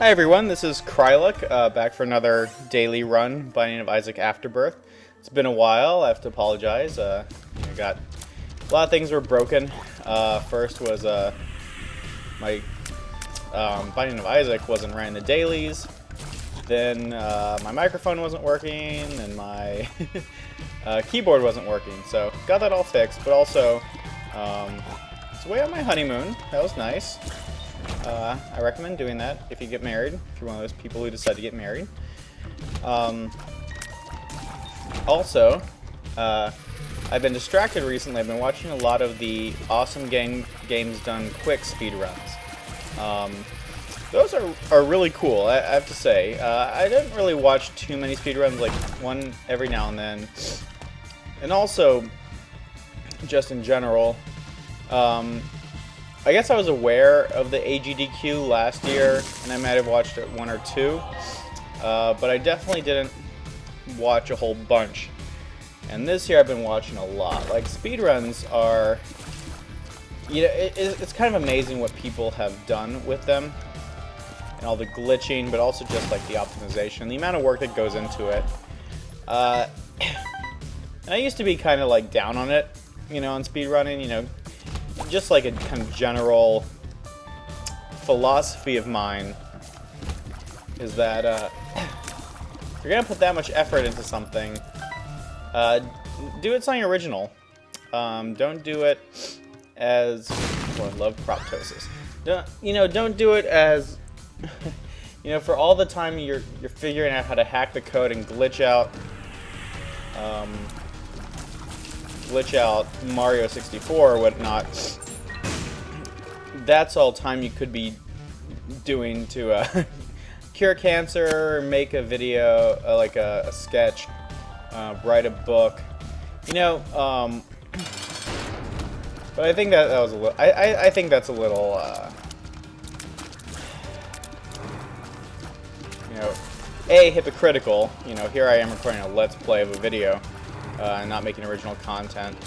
Hi everyone, this is Kryluk, back for another daily run, Binding of Isaac Afterbirth. It's been a while, I have to apologize. I got a lot of things were broken. First was my Binding of Isaac wasn't running the dailies. Then my microphone wasn't working, and my keyboard wasn't working. So got that all fixed, but also it's away on my honeymoon. That was nice. I recommend doing that if you get married, if you're one of those people who decide to get married. Also, I've been distracted recently. I've been watching a lot of the Awesome Games Done Quick speedruns. Those are really cool, I have to say. I didn't really watch too many speedruns, like one every now and then. And also, just in general, I guess I was aware of the AGDQ last year, and I might have watched it one or two, but I definitely didn't watch a whole bunch. And this year I've been watching a lot. Like, speedruns are, you know, it's kind of amazing what people have done with them, and all the glitching, but also just like the optimization, the amount of work that goes into it. And I used to be kind of like down on it, you know, on speedrunning, you know. Just like a kind of general philosophy of mine is that if you're gonna put that much effort into something, do it something original. Don't do it as I love proptosis. Don't do it as for all the time you're figuring out how to hack the code and glitch out Mario 64 or whatnot. That's all time you could be doing to cure cancer, make a video, like a sketch, write a book, but I think that was a little. I think that's a little. Hypocritical. Here I am recording a let's play of a video. And not making original content.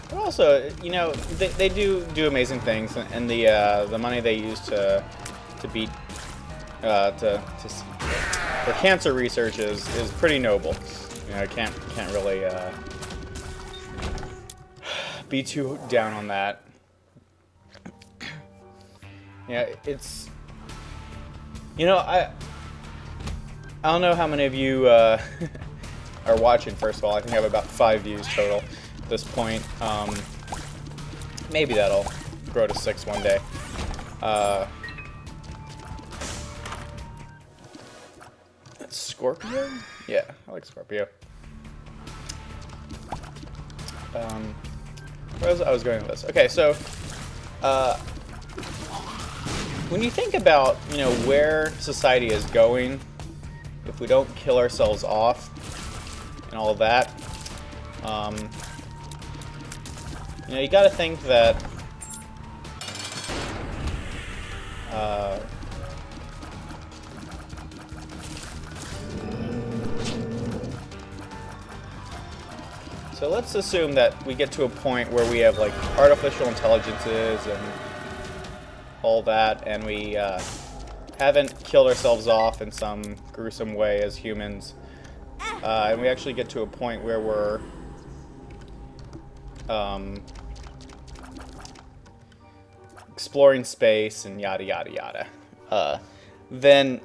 But also, they do amazing things, and the money they use to beat for cancer research is pretty noble. I can't really be too down on that. It's I don't know how many of you are watching. First of all, I think I have about 5 views total at this point. Maybe that'll grow to 6 one day. That's Scorpio? Yeah, I like Scorpio. Where I was going with this? Okay, so when you think about where society is going, if we don't kill ourselves off and all of that, you got to think that so let's assume that we get to a point where we have like artificial intelligences and all that, and we haven't killed ourselves off in some gruesome way as humans, and we actually get to a point where we're exploring space and yada yada yada, then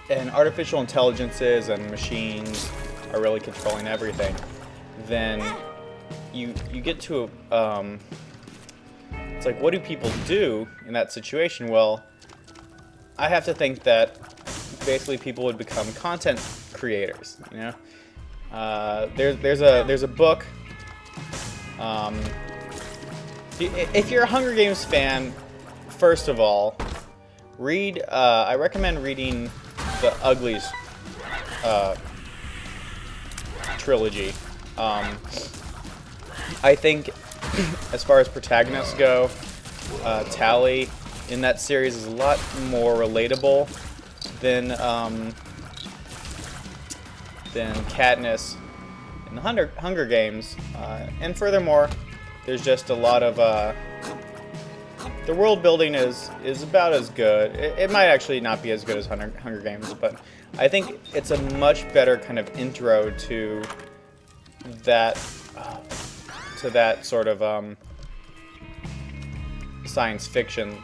and artificial intelligences and machines are really controlling everything, then you get to a it's like, what do people do in that situation? Well, I have to think that basically people would become content creators. There's a book. If you're a Hunger Games fan, first of all, read. I recommend reading the Uglies trilogy. I think, as far as protagonists go, Tally in that series is a lot more relatable than Katniss in the Hunger Games, and furthermore, there's just a lot of the world building is about as good. It might actually not be as good as Hunger Games, but I think it's a much better kind of intro to that sort of science fiction.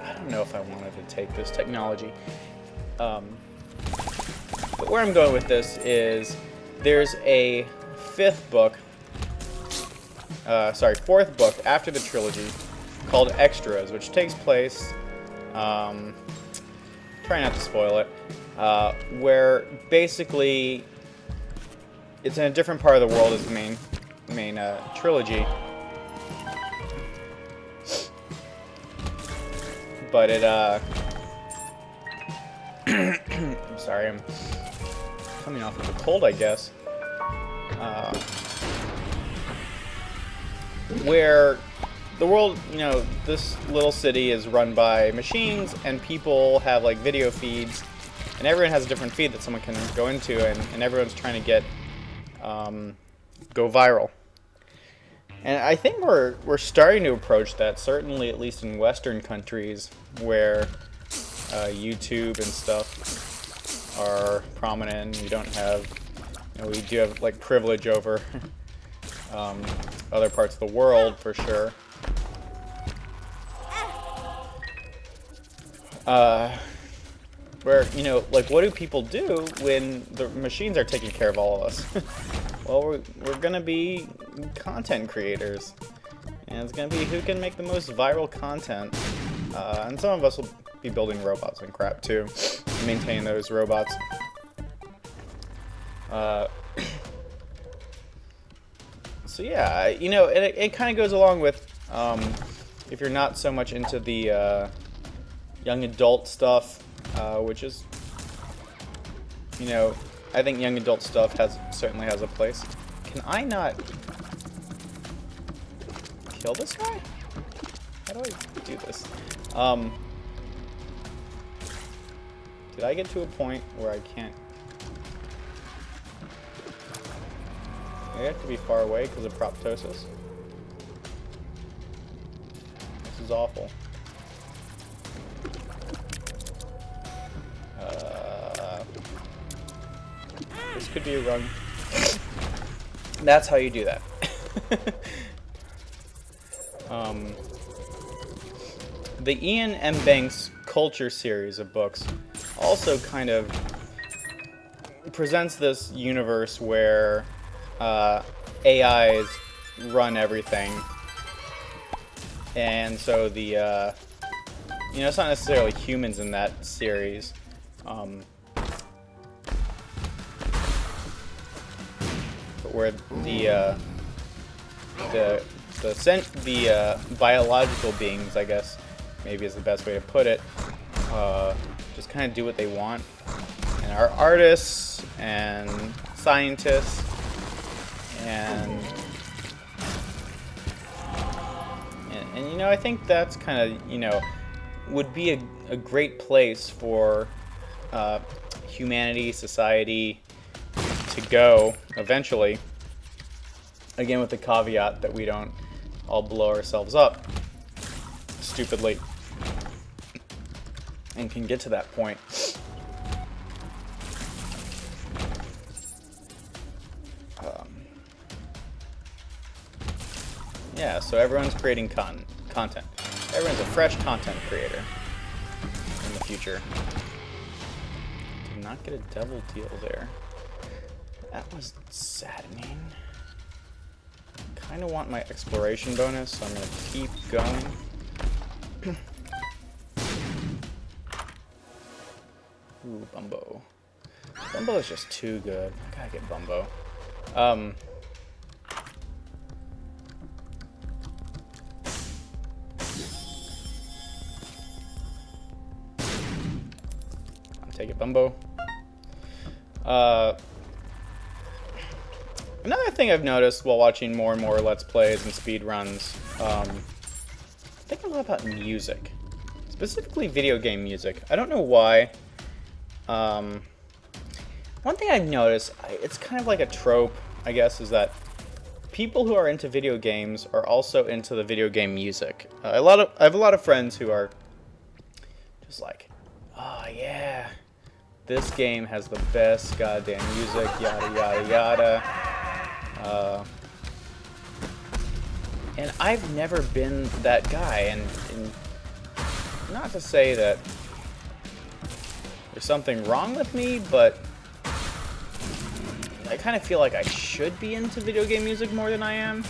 I don't know if I wanted to take this technology. But where I'm going with this is there's a fourth book after the trilogy called Extras, which takes place, try not to spoil it, where basically it's in a different part of the world as the main trilogy. But it, I'm sorry, I'm coming off of a cold, I guess. Where the world, you know, this little city is run by machines, and people have like video feeds, and everyone has a different feed that someone can go into, and everyone's trying to get go viral. And I think we're starting to approach that, certainly at least in Western countries where YouTube and stuff are prominent. We don't have, you know, we do have like privilege over other parts of the world for sure. Where, you know, like, what do people do when the machines are taking care of all of us? Well, we're gonna be content creators, and it's gonna be who can make the most viral content. And some of us will be building robots and crap too, and maintain those robots. So yeah, you know, it kind of goes along with if you're not so much into the young adult stuff, which is, you know, I think young adult stuff certainly has a place. Can I not kill this guy? How do I do this? Did I get to a point where I can't? I have to be far away because of proptosis. This is awful. This could be a run. That's how you do that. The Ian M. Banks Culture series of books also kind of presents this universe where AIs run everything, and so the you know, it's not necessarily humans in that series. But where the biological beings, I guess, maybe is the best way to put it, just kind of do what they want, and are artists and scientists and you know, I think that's kind of, you know, would be a great place for humanity, society to go eventually. Again, with the caveat that we don't all blow ourselves up stupidly and can get to that point. Yeah, so everyone's creating content. Everyone's a fresh content creator in the future. Did not get a double deal there. That was saddening. Kind of want my exploration bonus, so I'm going to keep going. Ooh, Bumbo. Bumbo is just too good. I gotta get Bumbo. Take it, Bumbo. Another thing I've noticed while watching more and more Let's Plays and speedruns, I think a lot about music. Specifically video game music. I don't know why. One thing I've noticed, it's kind of like a trope I guess, is that people who are into video games are also into the video game music. I have a lot of friends who are just like, oh yeah, this game has the best goddamn music, yada yada yada. And I've never been that guy, and not to say that there's something wrong with me, but I kind of feel like I should be into video game music more than I am.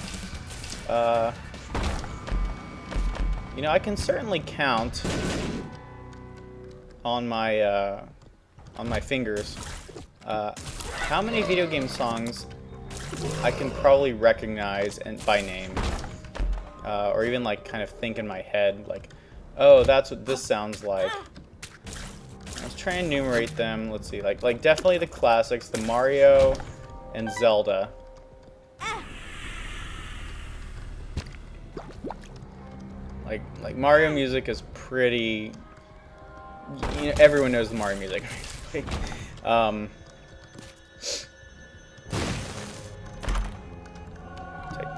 You know, I can certainly count on my fingers how many video game songs I can probably recognize and by name, or even like kind of think in my head, like, oh, that's what this sounds like. Let's try and enumerate them. Let's see, like definitely the classics, the Mario and Zelda. Like Mario music is pretty. You know, everyone knows the Mario music. Take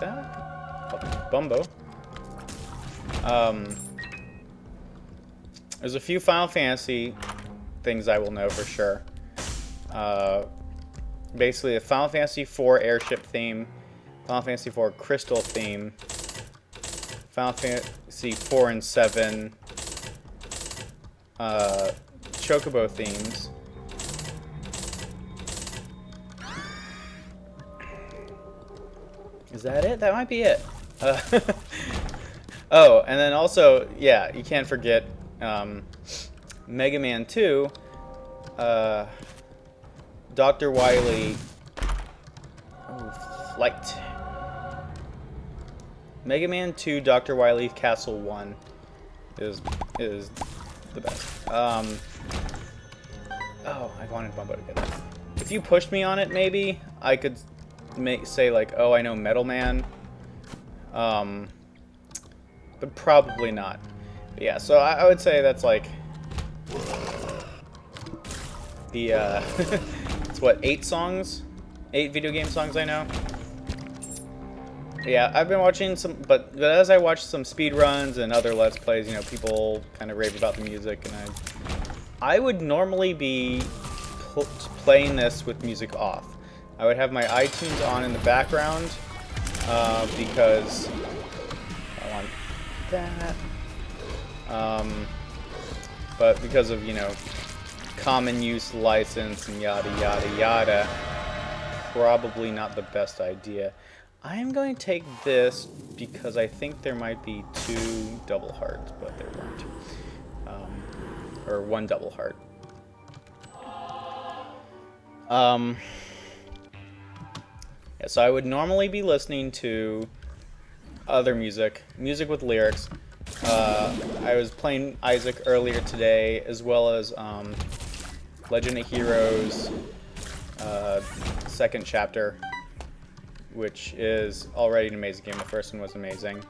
that, Bumbo. There's a few Final Fantasy things I will know for sure. Basically, the Final Fantasy IV airship theme, Final Fantasy IV crystal theme, Final Fantasy IV and 7 Chocobo themes. Is that it? That might be it. Oh, and then also, yeah, you can't forget Mega Man 2, Dr. Wily, Flight. Mega Man 2, Dr. Wily Castle 1 is the best. Oh, I wanted Bumbo to get that. If you pushed me on it, maybe I could say like, oh, I know Metal Man. But probably not. But yeah, so I would say that's like the it's what, 8 songs, 8 video game songs I know. Yeah, I've been watching some, but as I watch some speedruns and other Let's Plays, you know, people kind of rave about the music, and I would normally be playing this with music off. I would have my iTunes on in the background because I want that. But because of, you know, common use license and yada yada yada, probably not the best idea. I am going to take this because I think there might be 2 double hearts, but there weren't. Or 1 double heart. Yeah, so I would normally be listening to other music with lyrics. I was playing Isaac earlier today, as well as Legend of Heroes, second chapter, which is already an amazing game. The first one was amazing.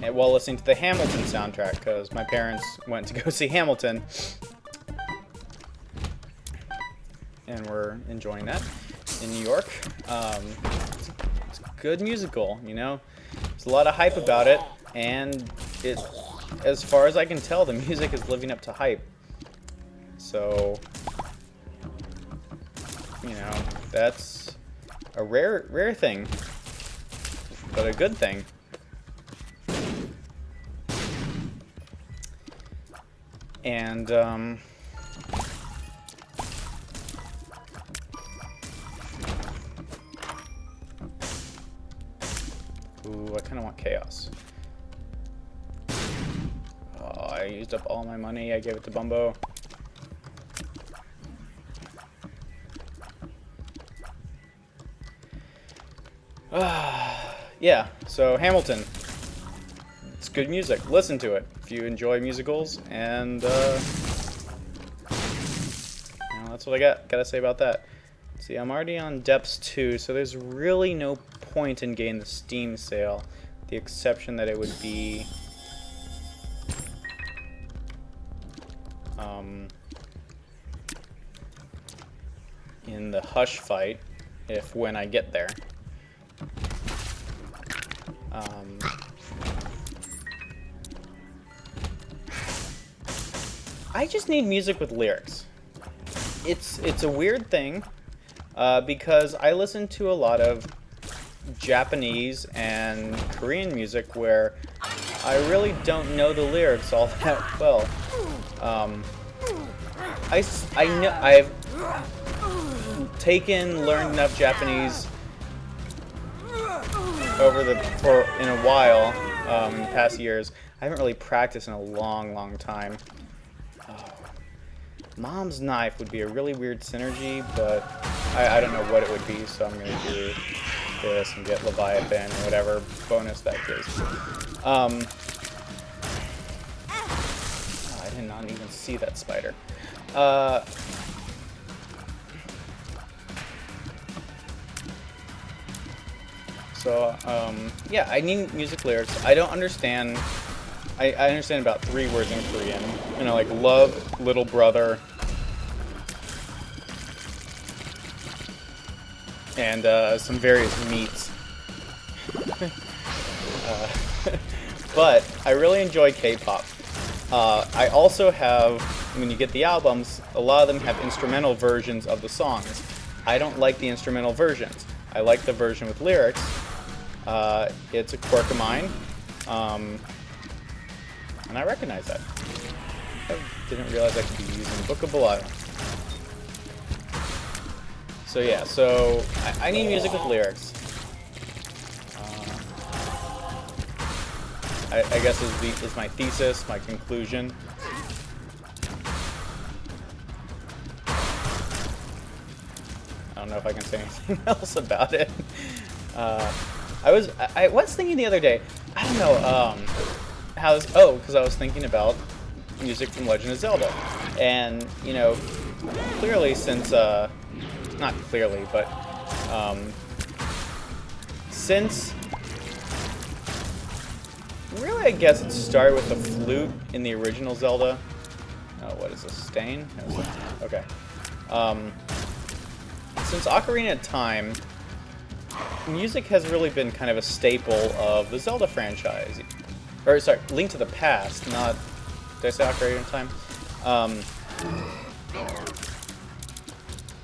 And while listening to the Hamilton soundtrack, because my parents went to go see Hamilton, and we're enjoying that in New York. It's a good musical, you know. There's a lot of hype about it, and it, as far as I can tell, the music is living up to hype. So, you know, that's a rare thing, but a good thing. And ooh, I kind of want chaos. Oh, I used up all my money. I gave it to Bumbo. Yeah, so Hamilton. It's good music. Listen to it if you enjoy musicals, and you know, that's what I gotta say about that. See, I'm already on Depths 2, so there's really no point in getting the Steam sale. The exception that it would be in the Hush fight, when I get there. I just need music with lyrics. It's a weird thing, because I listen to a lot of Japanese and Korean music where I really don't know the lyrics all that well. I know I've learned enough Japanese in a while, in the past years. I haven't really practiced in a long time. Mom's knife would be a really weird synergy, but I don't know what it would be, so I'm gonna do this and get Leviathan or whatever bonus that gives. I did not even see that spider. Yeah, I need music lyrics. I don't understand. I understand about 3 words in Korean. You know, like love, little brother, and some various meats. But I really enjoy K-pop. I also have, when you get the albums, a lot of them have instrumental versions of the songs. I don't like the instrumental versions. I like the version with lyrics. It's a quirk of mine. And I recognize that. I didn't realize I could be using Book of Belial. So yeah, I need music with lyrics. I guess is my thesis, my conclusion. I don't know if I can say anything else about it. I was thinking the other day, I don't know, because I was thinking about music from Legend of Zelda. And, you know, clearly since, not clearly, but, since, really I guess it started with the flute in the original Zelda. Oh, what is this, Stain? Okay. Since Ocarina of Time, music has really been kind of a staple of the Zelda franchise. Or, sorry, Link to the Past, not... Did I say Ocarina of Time?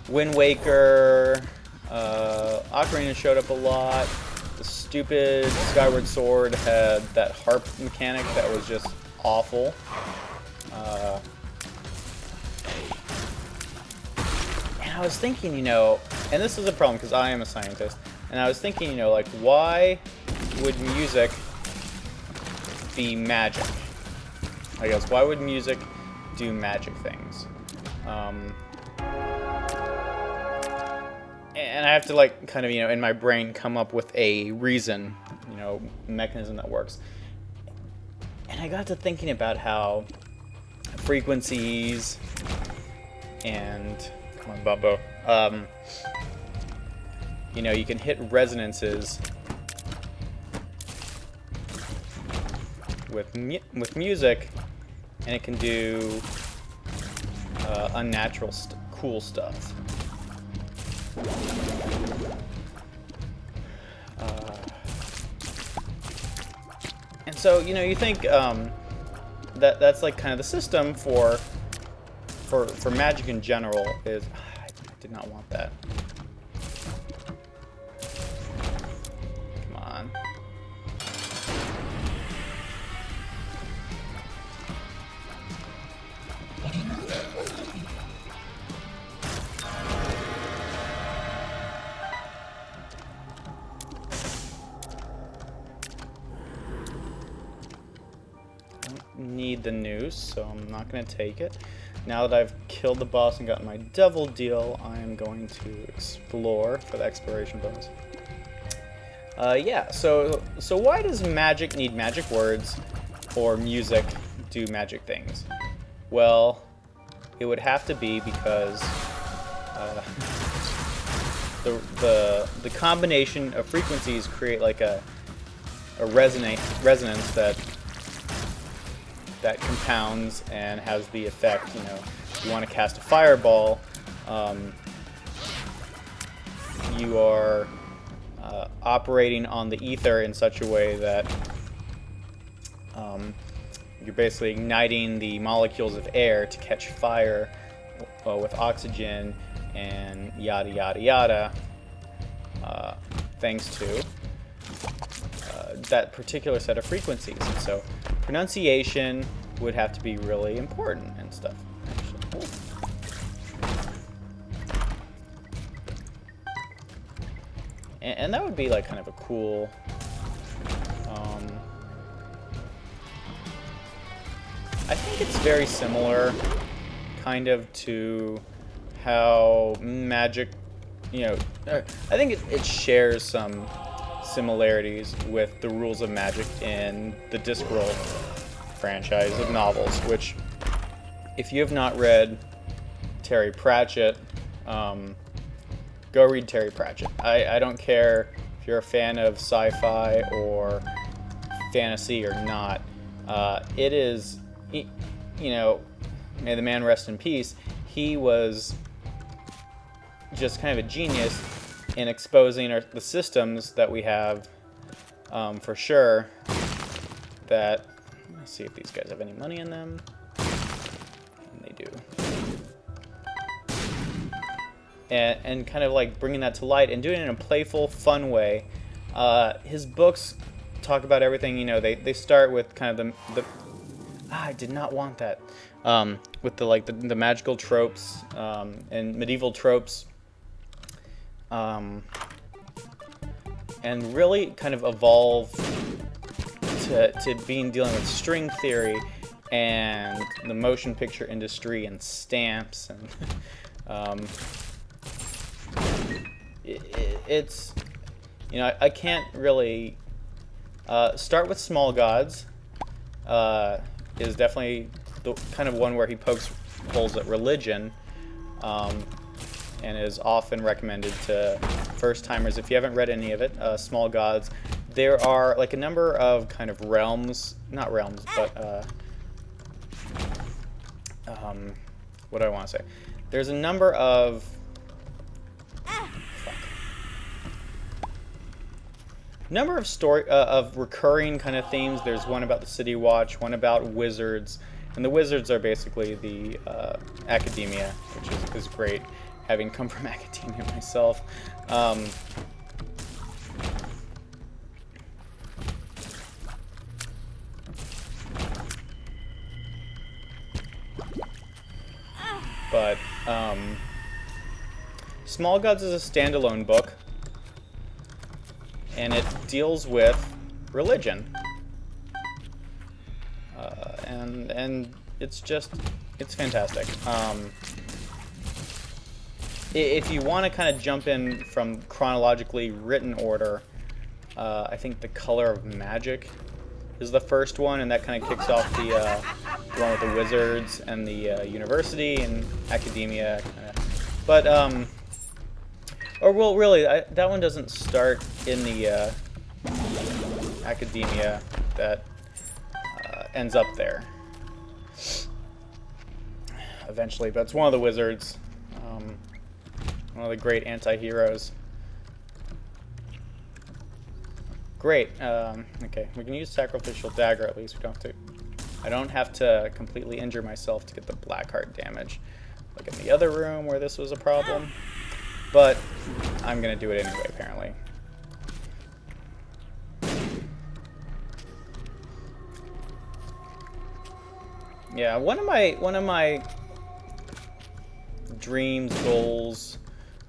Wind Waker, Ocarina showed up a lot. The stupid Skyward Sword had that harp mechanic that was just awful. And I was thinking, you know, and this is a problem because I am a scientist, and I was thinking, you know, like, why would music be magic? I guess, why would music do magic things? And I have to, like, kind of, you know, in my brain come up with a reason, you know, mechanism that works. And I got to thinking about how frequencies and, come on, Bubbo, you know, you can hit resonances with music, and it can do unnatural, cool stuff. And so, you know, you think that's like kind of the system for magic in general is. I did not want that. Come on. Need the noose, so I'm not going to take it. Now that I've killed the boss and gotten my devil deal, I'm going to explore for the exploration bonus. Yeah, so why does magic need magic words or music do magic things? Well, it would have to be because the combination of frequencies create like a resonance that compounds and has the effect, you know, if you want to cast a fireball, you are operating on the ether in such a way that you're basically igniting the molecules of air to catch fire with oxygen and yada yada yada, thanks to that particular set of frequencies. And so pronunciation would have to be really important and stuff. Actually. And that would be like kind of a cool I think it's very similar kind of to how magic, you know, I think it shares some similarities with the rules of magic in the Discworld franchise of novels, which, if you have not read Terry Pratchett, go read Terry Pratchett. I don't care if you're a fan of sci-fi or fantasy or not. It is, you know, may the man rest in peace. He was just kind of a genius in exposing the systems that we have, for sure. That, let's see if these guys have any money in them. And they do. And kind of like bringing that to light and doing it in a playful, fun way. His books talk about everything. You know, they start with kind of the I did not want that. With the magical tropes and medieval tropes, and really kind of evolve to dealing with string theory and the motion picture industry and stamps and it's, you know, I can't really start with Small Gods. Is definitely the kind of one where he pokes holes at religion, and is often recommended to first-timers. If you haven't read any of it, Small Gods, there are like a number of kind of realms, not realms, but what do I want to say? There's a number of story of recurring kind of themes. There's one about the City Watch, one about wizards, and the wizards are basically the academia, which is great, having come from academia myself. But Small Gods is a standalone book, and it deals with religion, and it's fantastic. If you want to kind of jump in from chronologically written order, I think The Color of Magic is the first one, and that kind of kicks off the one with the wizards and the university and academia. But or well, really, that one doesn't start in the academia. That ends up there eventually, but it's one of the wizards, one of the great anti-heroes. Great. Okay, we can use Sacrificial Dagger at least. I don't have to completely injure myself to get the black heart damage, like in the other room where this was a problem. But I'm gonna do it anyway, apparently. Yeah, one of my dreams, goals,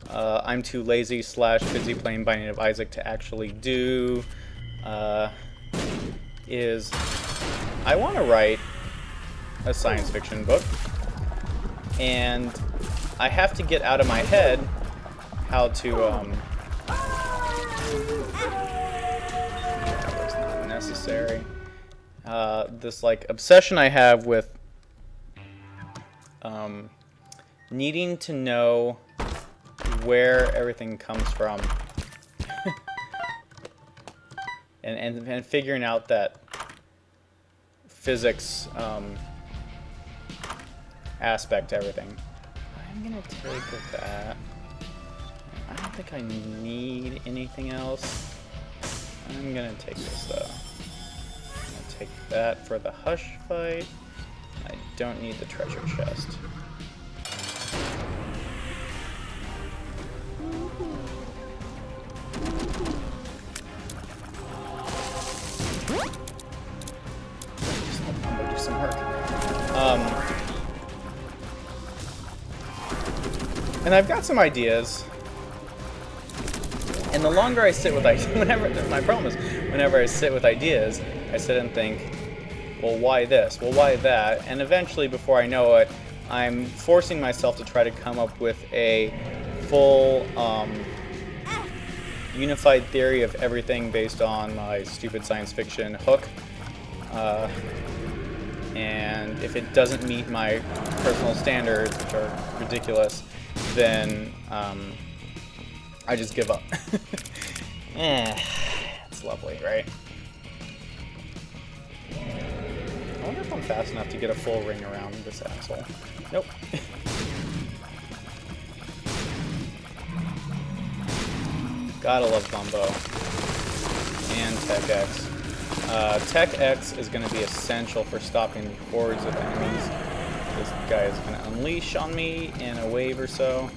I'm too lazy / busy playing Binding of Isaac to actually do, is I want to write a science fiction book, and I have to get out of my head how to, that was not necessary. This like obsession I have with needing to know where everything comes from, and figuring out that physics aspect to everything. I'm gonna take that. I'm don't think I need anything else. I'm gonna take this though. I'm gonna take that for the Hush fight. I don't need the treasure chest. Just let Combo do some work. And I've got some ideas. And the longer I sit with ideas, my problem is, whenever I sit with ideas, I sit and think, well, why this? Well, why that? And eventually, before I know it, I'm forcing myself to try to come up with a full, unified theory of everything based on my stupid science fiction hook. And if it doesn't meet my personal standards, which are ridiculous, then I just give up. It's lovely, right? I wonder if I'm fast enough to get a full ring around this asshole. Nope. Gotta love Bumbo. And Tech X. Tech X is going to be essential for stopping the hordes of enemies. This guy is going to unleash on me in a wave or so.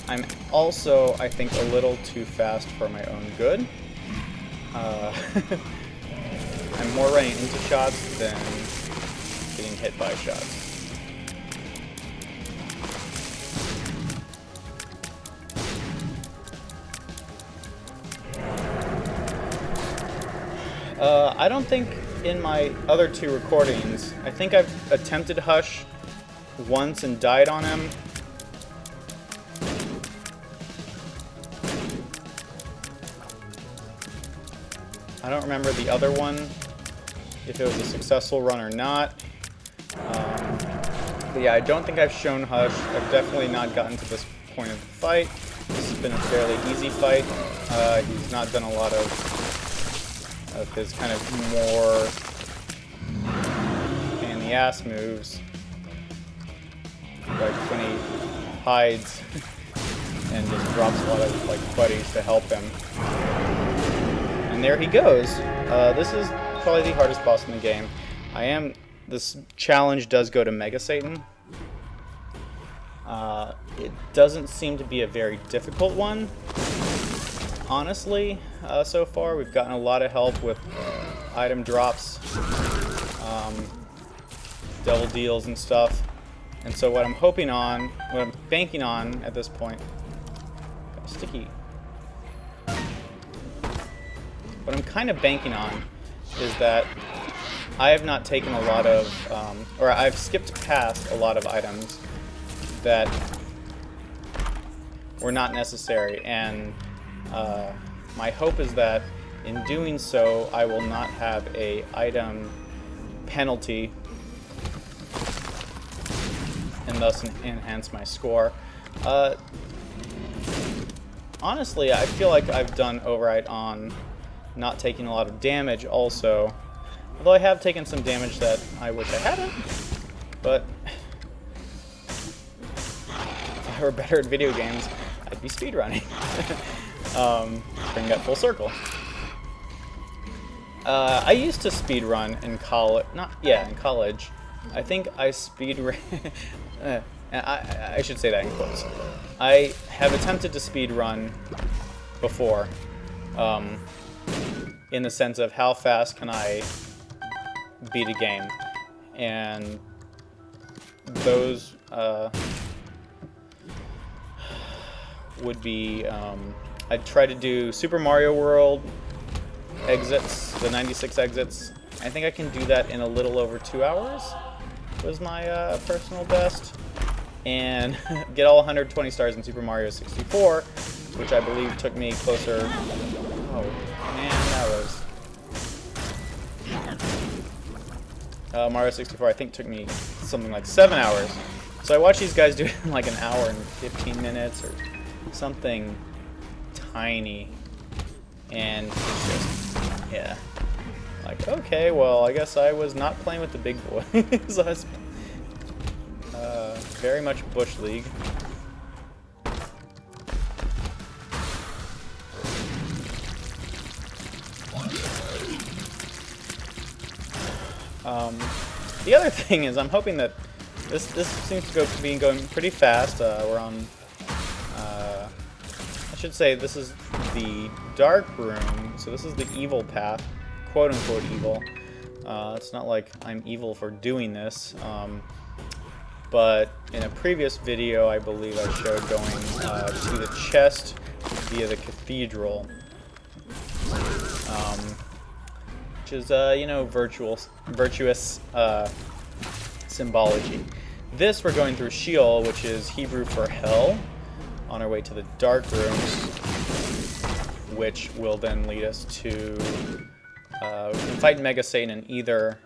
I'm also, I think, a little too fast for my own good. I'm more running into shots than getting hit by shots. I don't think in my other two recordings, I think I've attempted Hush once and died on him. I don't remember the other one, if it was a successful run or not. But yeah, I don't think I've shown Hush. I've definitely not gotten to this point of the fight. This has been a fairly easy fight. He's not done a lot of his kind of more pain in the ass moves, like when he hides and just drops a lot of like buddies to help him. And there he goes. This is probably the hardest boss in the game. This challenge does go to Mega Satan. It doesn't seem to be a very difficult one. Honestly, so far we've gotten a lot of help with item drops, double deals and stuff. And so what I'm banking on at this point, got a sticky. What I'm kind of banking on is that I have not taken a lot of, or I've skipped past a lot of items that were not necessary, and my hope is that in doing so, I will not have a item penalty and thus enhance my score. Honestly, I feel like I've done alright on not taking a lot of damage also, although I have taken some damage that I wish I hadn't, but if I were better at video games, I'd be speedrunning. Bring that full circle. I used to speedrun in college. In college. I think I speedrun. I should say that in quotes. I have attempted to speedrun before, in the sense of how fast can I beat a game, and those would be. I'd try to do Super Mario World exits, the 96 exits. I think I can do that in a little over 2 hours, was my personal best. And get all 120 stars in Super Mario 64, which I believe took me closer... Oh, man, that was... Mario 64, I think, took me something like 7 hours. So I watched these guys do it in like an hour and 15 minutes or something tiny, and it's just, yeah, like, okay, well, I guess I was not playing with the big boys. I was very much Bush League. The other thing is, I'm hoping that this seems to be going pretty fast. We're on. I should say this is the dark room, so this is the evil path, quote unquote evil. It's not like I'm evil for doing this, but in a previous video, I believe I showed going to the chest via the cathedral, which is you know, virtuous symbology. This we're going through Sheol, which is Hebrew for hell, on our way to the dark room, which will then lead us to we can fight Mega Satan in either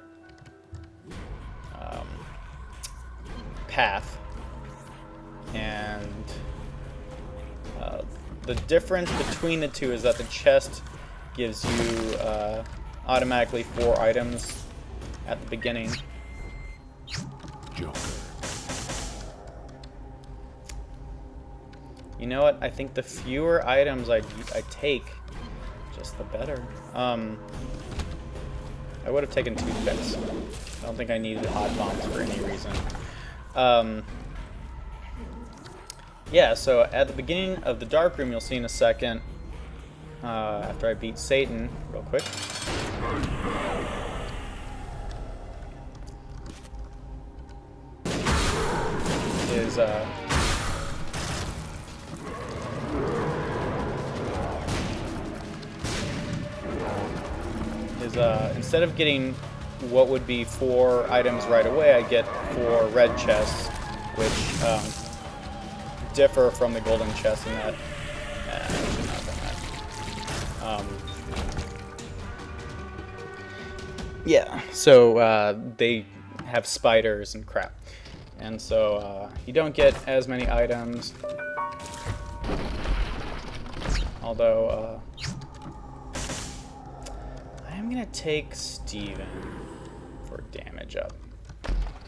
path, and the difference between the two is that the chest gives you automatically 4 items at the beginning. Joker. You know what? I think the fewer items I take, just the better. I would have taken toothpicks. I don't think I needed hot bombs for any reason. Yeah, so at the beginning of the dark room, you'll see in a second, after I beat Satan, real quick. Instead of getting what would be 4 items right away, I get 4 red chests, which differ from the golden chest in that. I should not have done that. Yeah, so they have spiders and crap, and so you don't get as many items. Although I'm gonna take Steven for damage up.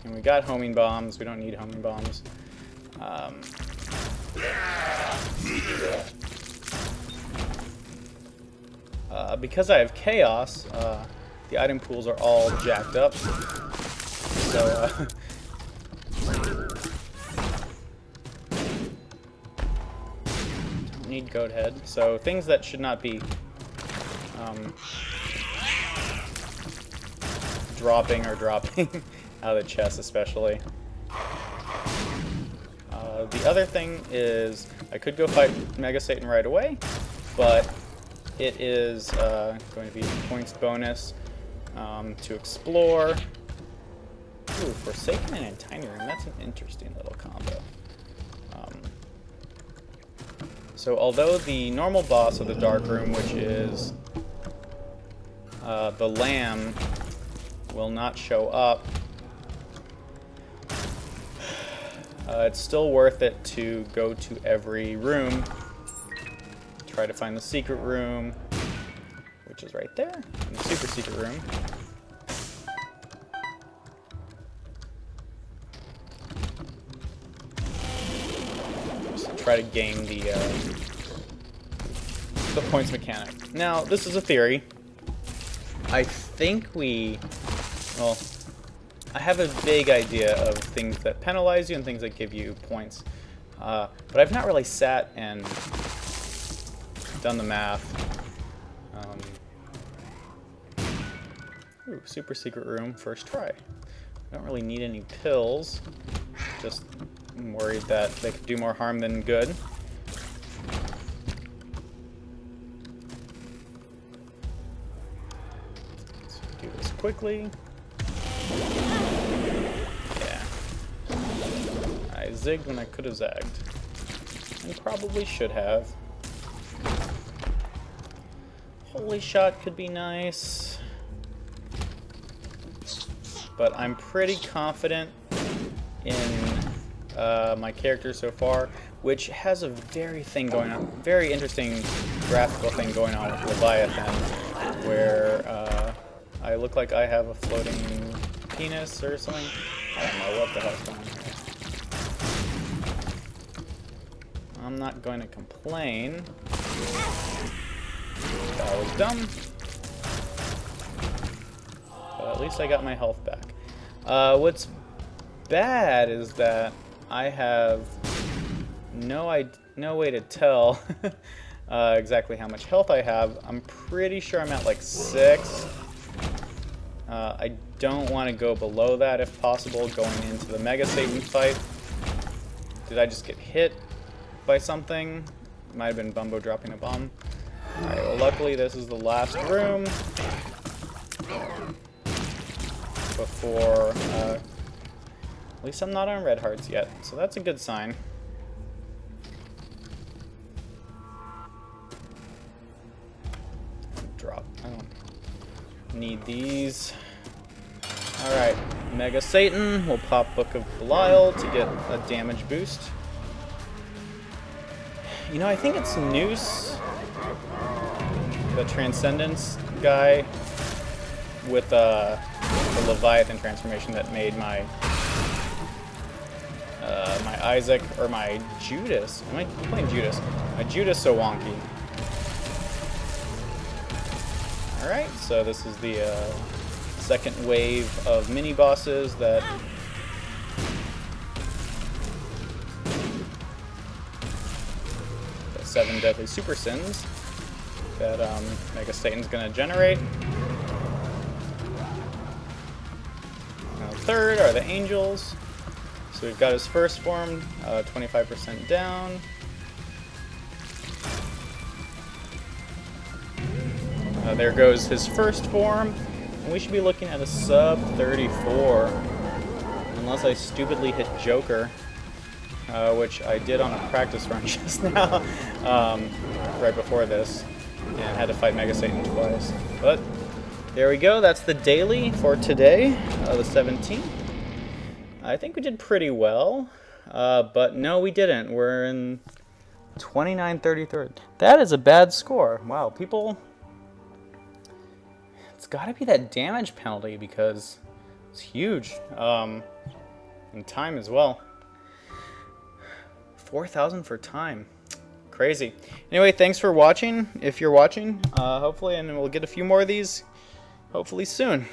And we got homing bombs. We don't need homing bombs. Because I have chaos, the item pools are all jacked up. So don't need goat head. So things that should not be dropping out of the chest, especially. The other thing is I could go fight Mega Satan right away, but it is going to be points bonus to explore. Ooh, Forsaken and Tiny Room, that's an interesting little combo. So although the normal boss of the dark room, which is the Lamb, will not show up, it's still worth it to go to every room, try to find the secret room, which is right there, and the super secret room. Just try to gain the points mechanic. Now, this is a theory. I think well, I have a vague idea of things that penalize you and things that give you points. But I've not really sat and done the math. Ooh, super secret room, first try. I don't really need any pills. Just I'm worried that they could do more harm than good. Let's do this quickly. Yeah. I zigged when I could have zagged. And probably should have. Holy shot could be nice. But I'm pretty confident in my character so far, which has a very interesting graphical thing going on with Leviathan, where I look like I have a floating penis or something. I don't know what the hell's going on here. I'm not going to complain. That was dumb. but at least I got my health back. What's bad is that I have no way to tell exactly how much health I have. I'm pretty sure I'm at like 6. I don't want to go below that if possible going into the Mega Satan fight. Did I just get hit by something? Might have been Bumbo dropping a bomb. Alright, well luckily this is the last room before, at least I'm not on red hearts yet, so that's a good sign. Drop, I don't need these. Alright, Mega Satan, we'll pop Book of Belial to get a damage boost. You know, I think it's Noose, the Transcendence guy, with the Leviathan transformation that made my my Isaac, or my Judas, am I playing Judas? My Judas so wonky. Alright, so this is the second wave of mini-bosses that the 7 deadly super sins that Mega Satan's gonna generate. Now, third are the angels. So we've got his first form, 25% down. There goes his first form, and we should be looking at a sub 34, unless I stupidly hit Joker, which I did on a practice run just now, right before this, and had to fight Mega Satan twice. But there we go, that's the daily for today, the 17th. I think we did pretty well, but no we didn't. We're in 29-33. That is a bad score. Wow, people... It's got to be that damage penalty because it's huge. And time as well. 4,000 for time. Crazy. Anyway, thanks for watching. If you're watching, hopefully, and we'll get a few more of these hopefully soon.